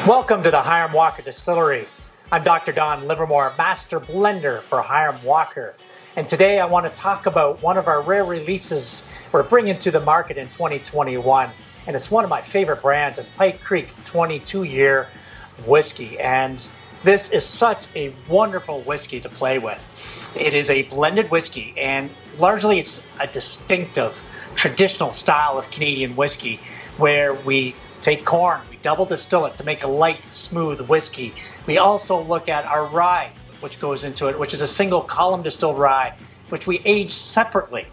Welcome to the Hiram Walker Distillery. I'm Dr. Don Livermore, Master Blender for Hiram Walker. And today I want to talk about one of our rare releases we're bringing to the market in 2021. And it's one of my favorite brands. It's Pike Creek 22-year whiskey. And this is such a wonderful whiskey to play with. It is a blended whiskey, and largely it's a distinctive, traditional style of Canadian whiskey where we take corn, we double distill it to make a light, smooth whiskey. We also look at our rye, which goes into it, which is a single column distilled rye, which we age separately.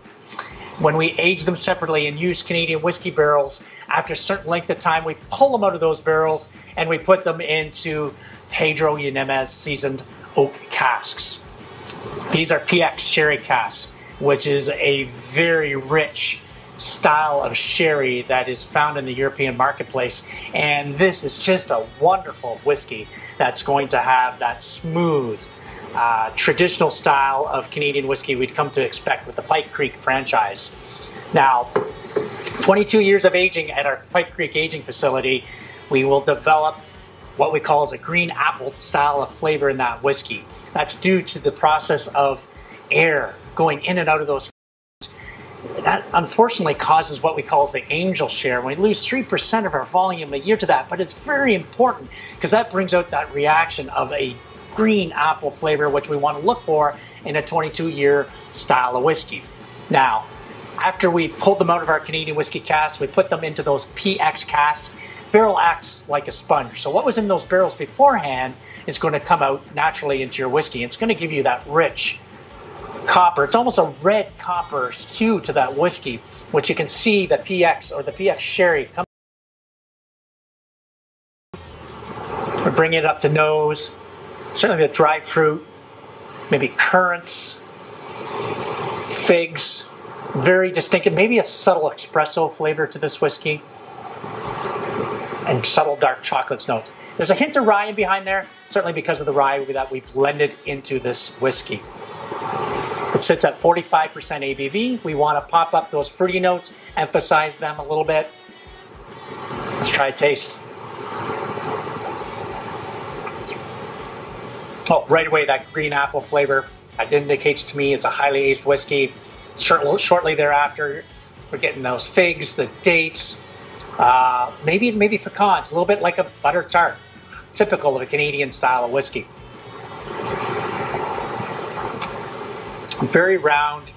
When we age them separately and use Canadian whiskey barrels, after a certain length of time, we pull them out of those barrels and we put them into Pedro Ximénez seasoned oak casks. These are PX sherry casks, which is a very rich style of sherry that is found in the European marketplace. And this is just a wonderful whiskey that's going to have that smooth, traditional style of Canadian whiskey we'd come to expect with the Pike Creek franchise. Now, 22 years of aging at our Pike Creek aging facility, we will develop what we call as a green apple style of flavor in that whiskey. That's due to the process of air going in and out of those. That unfortunately causes what we call as the angel share. We lose 3% of our volume a year to that, but it's very important because that brings out that reaction of a green apple flavor, which we want to look for in a 22-year style of whiskey. Now, after we pulled them out of our Canadian whiskey casks, we put them into those PX casks. Barrel acts like a sponge. So what was in those barrels beforehand is going to come out naturally into your whiskey. It's going to give you that rich copper. It's almost a red copper hue to that whiskey, which you can see the PX or the PX sherry come. We're bringing it up to nose. Certainly the dried fruit, maybe currants, figs, very distinctive. Maybe a subtle espresso flavor to this whiskey, and subtle dark chocolate notes. There's a hint of rye in behind there, certainly because of the rye that we blended into this whiskey. It sits at 45% ABV. We want to pop up those fruity notes, emphasize them a little bit. Let's try a taste. Oh, right away, that green apple flavor. That indicates to me it's a highly aged whiskey. Shortly thereafter, we're getting those figs, the dates, maybe pecans, a little bit like a butter tart, typical of a Canadian style of whiskey. Very round,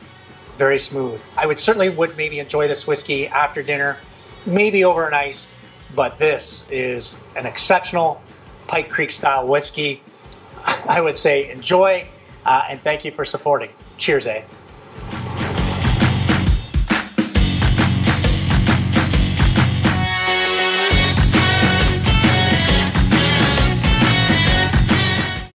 very smooth. I would maybe enjoy this whiskey after dinner, maybe over an ice, but this is an exceptional Pike Creek style whiskey. I would say enjoy, and thank you for supporting. Cheers, eh?